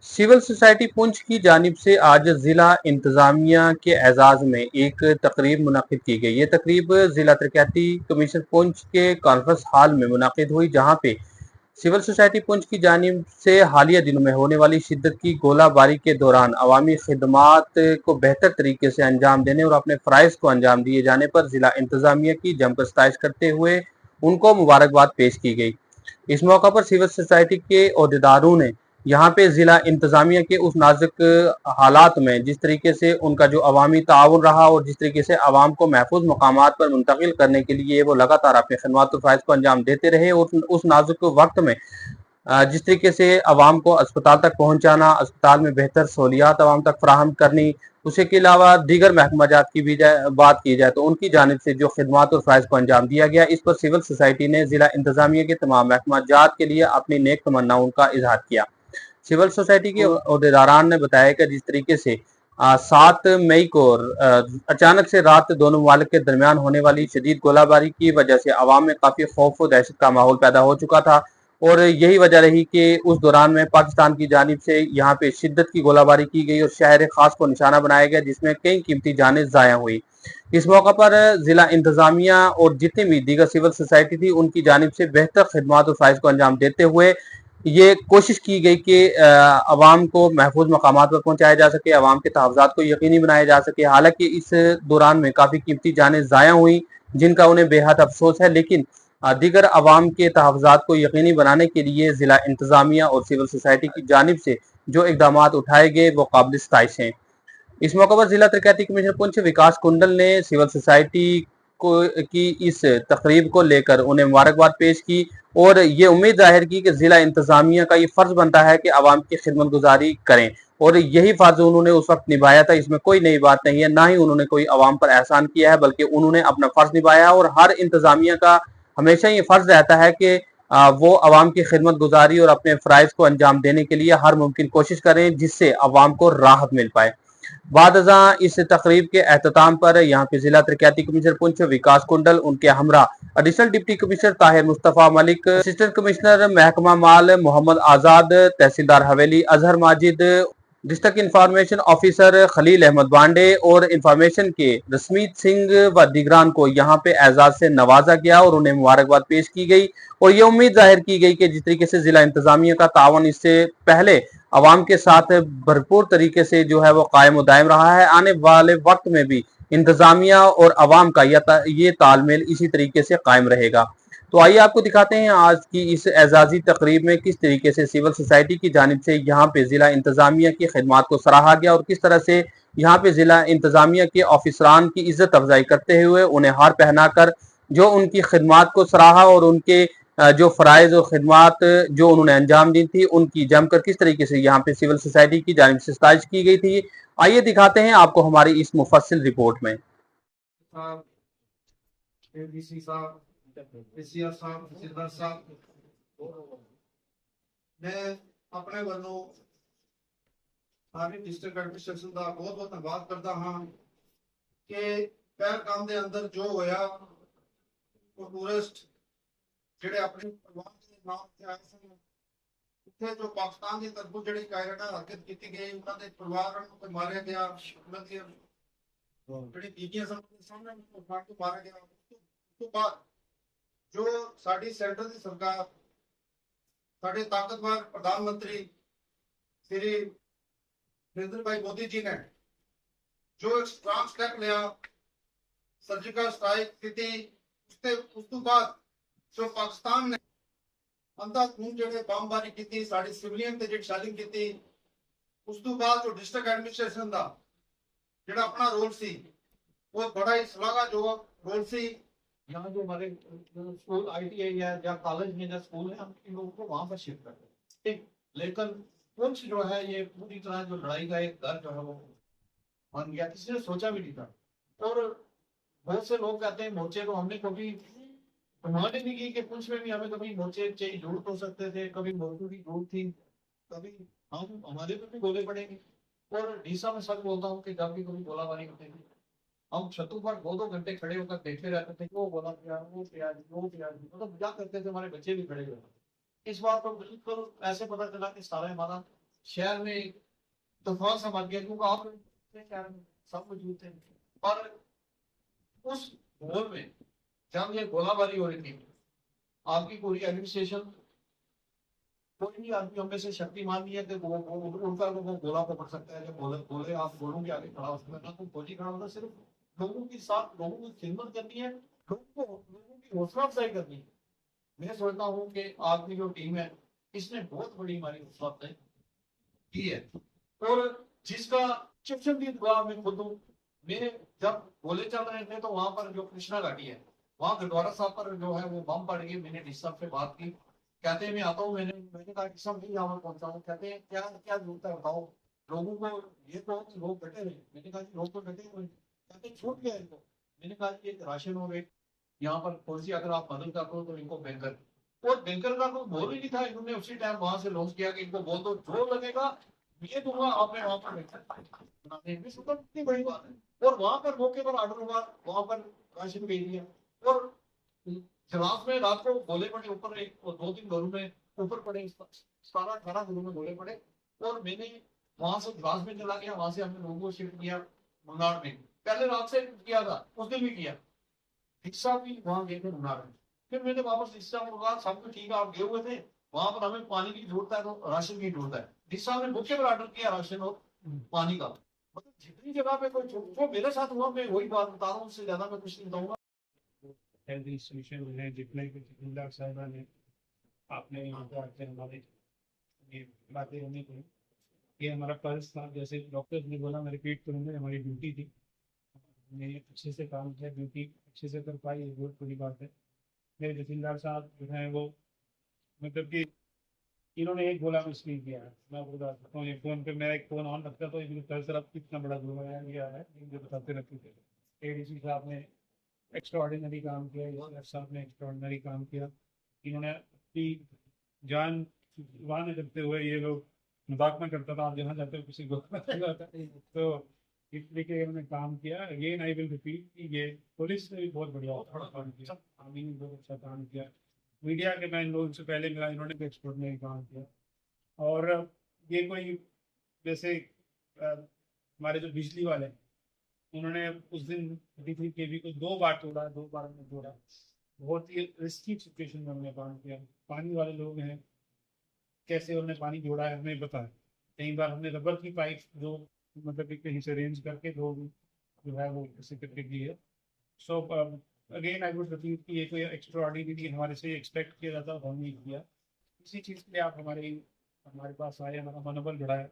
Civil society Poonch की जानिब से आज जिला इंतजामिया के एजाज में एक तकरीब मुनक्किद की गई। ये तकरीब जिला तरक्याती कमीशन पुंछ के कॉन्फ्रेंस हॉल में मुनक्किद हुई, जहाँ पे सिविल सोसाइटी पुंछ की जानिब से हालिया दिनों में होने वाली शिद्दत की गोलाबारी के दौरान अवामी खिदमात को बेहतर तरीके से अंजाम देने और अपने फ़राइज़ को अंजाम दिए जाने पर जिला इंतजामिया की जमकर सताइश करते हुए उनको मुबारकबाद पेश की गई। इस मौका पर सिविल सोसाइटी के अहदेदारों ने यहाँ पे जिला इंतजामिया के उस नाजुक हालात में जिस तरीके से उनका जो अवामी ताउन रहा और जिस तरीके से आवाम को महफूज मकामात पर मुंतकिल करने के लिए वो लगातार अपने खदमात और फ़राइज़ को अंजाम देते रहे और उस नाजुक वक्त में जिस तरीके से आवाम को अस्पताल तक पहुंचाना, अस्पताल में बेहतर सहूलियात आवाम तक फराहम करनी, उसी के अलावा दीगर महकमाजात की भी बात की जाए तो उनकी जानिब से जो खिदमात और फ़राइज़ को अंजाम दिया गया, इस पर सिविल सोसाइटी ने जिला इंतजामिया के तमाम महकमाजात के लिए अपनी नेक तमन्नाओं का इजहार किया। सिविल सोसाइटी के अहदेदारान ने बताया कि जिस तरीके से 7 मई को अचानक से रात दोनों ममालिक के दरमियान होने वाली शदीद गोलाबारी की वजह से अवाम में काफ़ी खौफ और दहशत का माहौल पैदा हो चुका था और यही वजह रही कि उस दौरान में पाकिस्तान की जानिब से यहाँ पे शिद्दत की गोलाबारी की गई और शहर खास को निशाना बनाया गया, जिसमें कई कीमती जानें ज़ाया हुई। इस मौका पर जिला इंतजामिया और जितनी भी दीगर सिविल सोसाइटी थी, उनकी जानिब से बेहतर खिदमात और फ़राइज़ को अंजाम देते हुए ये कोशिश की गई कि अवाम को महफूज मकामात पर पहुंचाया जा सके, अवाम के तहफ़्फ़ुज़ात को यकीनी बनाया जा सके। हालांकि इस दौरान में काफ़ी कीमती जानें ज़ाया हुई, जिनका उन्हें बेहद अफसोस है, लेकिन दीगर अवाम के तहफ़्फ़ुज़ात को यकीनी बनाने के लिए ज़िला इंतज़ामिया और सिविल सोसाइटी की जानिब से जो इक़दामात उठाए गए वो काबिल सताइश हैं। इस मौके पर जिला तरक्याती कमीशनर पुंछ विकास कुंडल ने सिविल सोसाइटी को की इस तकरीब को लेकर उन्हें मुबारकबाद पेश की और ये उम्मीद जाहिर की कि जिला इंतजामिया का ये फर्ज बनता है कि आवाम की खिदमत गुजारी करें और यही फर्ज उन्होंने उस वक्त निभाया था। इसमें कोई नई बात नहीं है, ना ही उन्होंने कोई आवाम पर एहसान किया है, बल्कि उन्होंने अपना फर्ज निभाया और हर इंतजामिया का हमेशा ये फर्ज रहता है कि वो आवाम की खिदमत गुजारी और अपने फ़राइज़ को अंजाम देने के लिए हर मुमकिन कोशिश करें, जिससे आवाम को राहत मिल पाए। बाद इस तकरीब के अहतमाम पर यहाँ पे जिला तरक्याती कमिश्नर पुंछ विकास कुंडल, उनके हमरा additional deputy commissioner Tahir Mustafa Malik, assistant commissioner महकमा माल Mohammad Azad, tehsildar Haveli Azhar Majid, district information officer Khalil Ahmed Bande और इंफॉर्मेशन के रसमीत सिंह व दिगरान को यहाँ पे एजाज से नवाजा गया और उन्हें मुबारकबाद पेश की गई और ये उम्मीद जाहिर की गई कि जिस तरीके से जिला इंतजामिया का तावन इससे पहले अवाम के साथ भरपूर तरीके से जो है वो कायम दायम रहा है, आने वाले वक्त में भी इंतजामिया और अवाम का ये तालमेल इसी तरीके से कायम रहेगा। तो आइए आपको दिखाते हैं आज की इस एजाजी तकरीब में किस तरीके से सिविल सोसाइटी की जानिब से यहाँ पे जिला इंतजामिया की खिदमात को सराहा गया और किस तरह से यहाँ पे जिला इंतजामिया के ऑफिसरान की इज्जत अफजाई करते हुए उन्हें हार पहनाकर जो उनकी खिदमात को सराहा और उनके जो फ़राइज़ और खिदमात जो उन्होंने अंजाम दी थी उनकी जमकर किस तरीके से यहाँ पे सिविल सोसाइटी की जानिब से सताइश की गई थी। आइए दिखाते हैं आपको हमारी इस मुफस्सिल रिपोर्ट में। मैं अपने वालों सारी डिस्ट्रिक्ट एडमिनिस्ट्रेशन का बहुत बहुत धन्यवाद करता हाँ कि पहलगाम के अंदर जो होया वो टूरिस्ट ਜਿਹੜੇ ਆਪਣੇ ਪਰਿਵਾਰ ਦੇ ਨਾਮ ਤੇ ਆਏ ਸਨ ਉੱਥੇ ਜੋ ਪਾਕਿਸਤਾਨ ਦੀ ਤਰਫੋਂ ਜਿਹੜੀ ਕਾਇਰਤਾ ਹਰਕਤ ਕੀਤੀ ਗਈ ਉਹਨਾਂ ਦੇ ਪਰਿਵਾਰਾਂ ਨੂੰ ਮਾਰਿਆ ਗਿਆ, ਉਹਨਾਂ ਦੀ ਜਿਹੜੀ ਬੀਬੀਆਂ ਸਨ ਸਾਹਮਣੇ ਫਾੜ ਕੇ ਮਾਰਿਆ ਗਿਆ। ਉਸ ਤੋਂ ਬਾਅਦ ਜੋ ਸਾਡੀ ਸੈਂਟਰ ਦੀ ਸਰਕਾਰ ਸਾਡੇ ਤਾਕਤਵਰ ਪ੍ਰਧਾਨ ਮੰਤਰੀ श्री नरेंद्र भाई मोदी जी ने जो एक स्ट्रांग स्टेप लिया, सर्जिकल स्ट्राइक की, उस तो बाद जो पाकिस्तान ने अंधाधुंध ਜਿਹੜੇ ਬੰਬਾਰੀ ਕੀਤੀ ਸਾਡੀ ਸਿਵਲੀਅਨ ਤੇ ਜਿਹੜੀ ਸ਼ੈਲਿੰਗ ਕੀਤੀ, ਉਸ ਤੋਂ ਬਾਅਦ ਜੋ ਡਿਸਟ੍ਰਿਕਟ ਐਡਮਿਨਿਸਟ੍ਰੇਸ਼ਨ ਦਾ ਜਿਹੜਾ ਆਪਣਾ ਰੋਲ ਸੀ वो बड़ा ही श्लाघाजोग रोल सी। यहाँ जो हमारे स्कूल ITI है या कॉलेज में या स्कूल है, हम इन लोगों को वहां पर शिफ्ट करते हैं, ठीक। लेकिन पुंछ जो है ये पूरी तरह जो लड़ाई का एक घर जो है वो बन गया, किसी ने सोचा भी नहीं था। और बहुत से लोग कहते हैं मोर्चे को हमने कभी प्रमाण नहीं की कि पुंछ में भी हमें कभी मोर्चे चाहिए जरूरत हो सकते थे, कभी मोर्चों की जरूरत थी, कभी हम हमारे पर भी गोले पड़ेंगे। और डीसा में सच बोलता हूँ कि जब भी कभी गोलाबारी होती थी हम छतों पर 2-2 घंटे खड़े होकर देखते रहते थे, वो बोला वो मतलब मजाक करते थे, हमारे बच्चे भी खड़े हुए। इस बार तो बिल्कुल ऐसे पता चला कि सारा हमारा शहर में तूफान सा मच गया, क्योंकि आप शहर में सब मौजूद थे। और उस माहौल में जब ये गोलाबारी हो रही थी, आपकी पूरी एडमिनिस्ट्रेशन, कोई भी आदमी हमें से शक्तिमान नहीं है कि वो उनका वो गोला पकड़ सकता है। जब बोले बोले आप गोलों के आगे खड़ा हो सकते हैं ना, तो फौजी खड़ा होता, सिर्फ लोगों के साथ लोगों की खिदमत करनी है, लोगों की हौसला अफजाई करनी है। मैं सोचता हूँ कि आपकी जो टीम है, इसने बहुत बड़ी हमारी हौसला अफजाई की है। और जिसका चमचमदीद मैं खुद हूँ। मैं जब गोले चल रहे थे तो वहां पर जो कृष्णा घाटी है, वहां गडवारा साहब पर जो है वो बम पड़ गए। मैंने डी साहब से बात की, कहते हैं मैं आता हूँ। मैंने कहा कि सब नहीं यहाँ पर पहुंचा हूँ। कहते हैं क्या क्या जरूरत है बताओ लोगों को। ये तो लोग डटे रहे। मैंने कहा कि लोग तो डटे हुए। कहते हैं छूट गया इनको। मैंने कहा कि ये राशन हो गए यहाँ पर कौन सी, अगर आप मदद कर दो तो इनको बैंकर, और बैंकर का कोई बोल ही नहीं था। इन्होंने उसी टाइम वहां से लॉन्च किया कि इनको बोल दो जो लगेगा ये दूंगा, आपने वहां पर कितनी बड़ी बात है। और वहां पर मौके पर ऑर्डर हुआ, वहां पर राशन भेज दिया। और जवाब में रात को गोले पड़े ऊपर, एक और 2-3 घरों में ऊपर पड़े, 17-18 घरों में गोले पड़े। और मैंने वहां से द्रास में चला गया, वहां से हमने लोगों को शिफ्ट किया मुन्नार में। पहले रात से किया था, उस दिन भी किया, हिस्सा भी वहां गए थे मुन्नार में। फिर मैंने वापस हिस्सा में कहा सब कुछ ठीक है, आप गए हुए थे वहां पर, हमें पानी की जरूरत है तो राशन की जरूरत है। हिस्सा ने मौके पर ऑर्डर किया राशन और पानी का। मतलब जितनी जगह पे कोई जो मेरे साथ हुआ, मैं वही बात बता रहा हूँ, उससे ज्यादा मैं कुछ नहीं बताऊंगा। हेल्थ इंस्टीट्यूशन है जितने भी जिला साहिबान है, आपने यहाँ पे आते हमारे ये बातें होनी को, ये हमारा फर्ज था। जैसे डॉक्टर ने बोला, मैं रिपीट करूँगा, हमारी ड्यूटी थी, हमने अच्छे से काम किया, ड्यूटी अच्छे से कर पाई, ये बहुत बड़ी बात है। मेरे तहसीलदार साहब जो हैं वो, मतलब कि इन्होंने एक गोला मिस नहीं किया है। मैं आपको बता सकता हूँ, ये फ़ोन पे मेरा एक फ़ोन ऑन रखता तो इनके सर आप कितना बड़ा गोला गया है मुझे बताते रहते थे। एडीसी साहब ने एक्स्ट्राऑर्डिनरी काम किया, यूसुफ साहब ने एक्स्ट्राऑर्डिनरी काम किया। इन्होंने अपनी जान वहाँ न करते हुए, ये लोग मजाक में करता था, आप जहाँ जाते हो किसी को तो इस तरीके उन्होंने काम किया। अगेन आई विल रिपीट कि ये पुलिस ने भी बहुत बढ़िया काम किया, आर्मी ने बहुत अच्छा काम किया, मीडिया के मैं इन लोगों से पहले मिला, इन्होंने भी एक्स्ट्राऑर्डिनरी काम किया। और ये कोई जैसे हमारे जो बिजली वाले हैं, उन्होंने उस दिन 33 केवी को 2 बार तोड़ा, 2 बार में तोड़ा। बहुत ही रिस्की सिचुएशन में हमने काम किया। पानी वाले लोग हैं, कैसे उन्होंने पानी जोड़ा है हमें पता है। कई बार हमने रबर की पाइप जो मतलब कि कहीं से अरेंज करके जो है वो ऐसे करके दी है। So again I would repeat कि ये कोई एक्स्ट्रा ऑर्डिनरी हमारे से एक्सपेक्ट किया जाता है, हमने किया। इसी चीज़ के लिए आप हमारे पास आए, हमारा मनोबल बढ़ाया।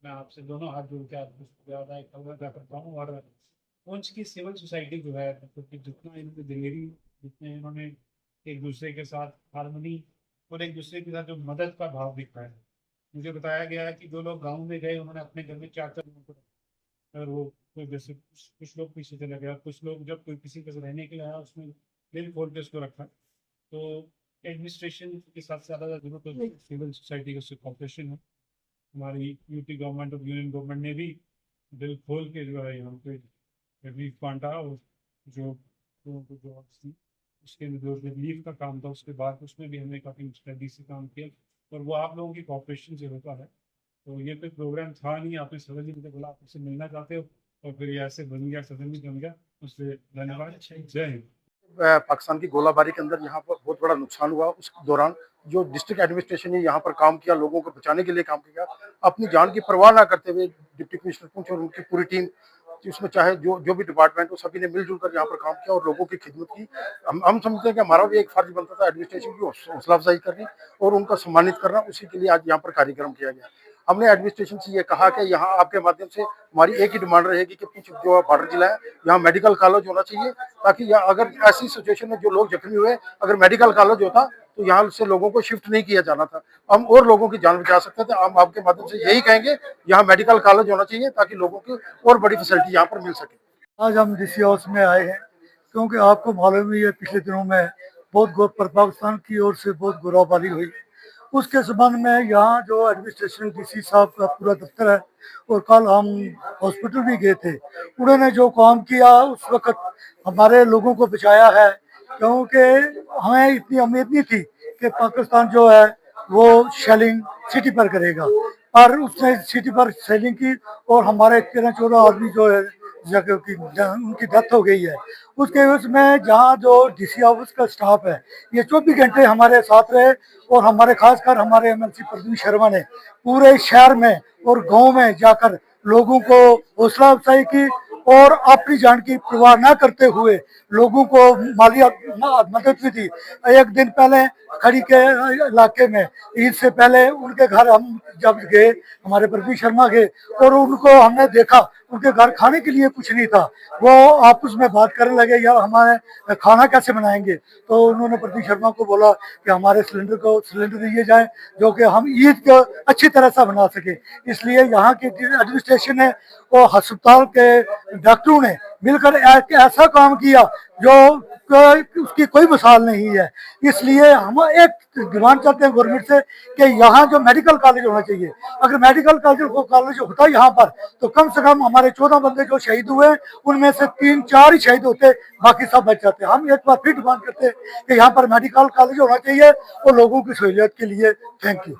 मैं आपसे दोनों हाथ जोड़ के आपको ज़्यादा एक करता हूँ। और पुंछ की सिविल सोसाइटी जो है, मतलब कि जितना इन्होंने दिलेरी, जितने इन्होंने एक दूसरे के साथ हारमोनी और एक दूसरे के साथ जो मदद का भाव दिखाया। मुझे बताया गया है कि जो लोग गांव में गए उन्होंने अपने घर में 4-4 लोगों को रखा। और वो कोई जैसे कुछ लोग पीछे चले गया, कुछ लोग जब कोई किसी के रहने के लिए आया उसमें दिल खोल के उसको रखा। तो एडमिनिस्ट्रेशन के साथ ज़्यादा जरूरत है सिविल सोसाइटी का कॉपरेशन है। हमारी यूपी गवर्नमेंट और यूनियन गवर्नमेंट ने भी दिल खोल के जो है यहाँ पे रिलीफ बांटा। और जो लोगों को जो थी उसके जो रिलीफ का काम था, उसके बाद उसमें भी हमने काफ़ी स्टडी से काम किया, और वो आप लोगों की कॉपरेशन से होता है। तो ये कोई प्रोग्राम था नहीं, आपने सडन ही मुझे बोला आप उससे मिलना चाहते हो, और फिर ये ऐसे बन गया, सडन ही बन गया। उससे धन्यवाद, जय हिंद। पाकिस्तान की गोलाबारी के अंदर यहाँ पर बहुत बड़ा नुकसान हुआ। उस दौरान जो डिस्ट्रिक्ट एडमिनिस्ट्रेशन ने यहाँ पर काम किया, लोगों को बचाने के लिए काम किया, अपनी जान की परवाह ना करते हुए डिप्टी कमिश्नर पुंछ और उनकी पूरी टीम, उसमें चाहे जो भी डिपार्टमेंट हो, सभी ने मिलजुल कर यहाँ पर काम किया और लोगों की खिदमत की। हम समझते हैं कि हमारा भी एक फर्ज बनता था एडमिनिस्ट्रेशन की हौसला अफजाई करनी और उनका सम्मानित करना। उसी के लिए आज यहाँ पर कार्यक्रम किया गया। हमने एडमिनिस्ट्रेशन से ये कहा कि यहाँ आपके माध्यम से हमारी एक ही डिमांड रहेगी कि कुछ जो बॉर्डर जिला है यहाँ मेडिकल कॉलेज होना चाहिए, ताकि यहाँ अगर ऐसी सिचुएशन में जो लोग जख्मी हुए अगर मेडिकल कॉलेज होता तो यहाँ से लोगों को शिफ्ट नहीं किया जाना था, हम और लोगों की जान बचा सकते थे। हम आपके माध्यम से यही कहेंगे यहाँ मेडिकल कॉलेज होना चाहिए ताकि लोगों की और बड़ी फैसिलिटी यहाँ पर मिल सके। आज हम डीसी हाउस में आए हैं क्योंकि आपको मालूम ही है पिछले दिनों में बहुत पाकिस्तान की ओर से बहुत गोलाबारी हुई। उसके संबंध में यहाँ जो एडमिनिस्ट्रेशन डीसी साहब का पूरा दफ्तर है, और कल हम हॉस्पिटल भी गए थे, उन्होंने जो काम किया उस वक्त हमारे लोगों को बचाया है। क्योंकि हमें इतनी उम्मीद नहीं थी कि पाकिस्तान जो है वो शेलिंग सिटी पर करेगा, और उसने सिटी पर सेलिंग की और हमारे 13-14 आदमी जो है जगह की उनकी डेथ हो गई है। उसके उसमें जहाँ जो डीसी ऑफिस का स्टाफ है ये 24 घंटे हमारे साथ रहे और हमारे खासकर हमारे एमएलसी प्रदीप शर्मा ने पूरे शहर में और गांव में जाकर लोगों को हौसला अफजाई की और अपनी जान की परवाह न करते हुए लोगों को माली मदद भी दी। एक दिन पहले खड़ी के इलाके में ईद से पहले उनके घर हम जब गए, हमारे प्रदीप शर्मा गए और उनको हमने देखा उनके घर खाने के लिए कुछ नहीं था। वो आपस में बात करने लगे यार हमारे खाना कैसे बनाएंगे, तो उन्होंने प्रदीप शर्मा को बोला कि हमारे सिलेंडर दिए जाए जो कि हम ईद को अच्छी तरह से बना सके। इसलिए यहाँ की एडमिनिस्ट्रेशन है और अस्पताल के डॉक्टरों ने मिलकर एक ऐसा काम किया जो उसकी कोई मिसाल नहीं है। इसलिए हम एक डिमांड करते हैं गवर्नमेंट से कि यहाँ जो मेडिकल कॉलेज होना चाहिए, अगर मेडिकल कॉलेज होता यहाँ पर तो कम से कम हमारे 14 बंदे जो शहीद हुए उनमें से 3-4 ही शहीद होते, बाकी सब बच जाते। हम एक बार फिर डिमांड करते हैं कि यहाँ पर मेडिकल कॉलेज होना चाहिए और लोगों की सहूलियत के लिए। Thank you.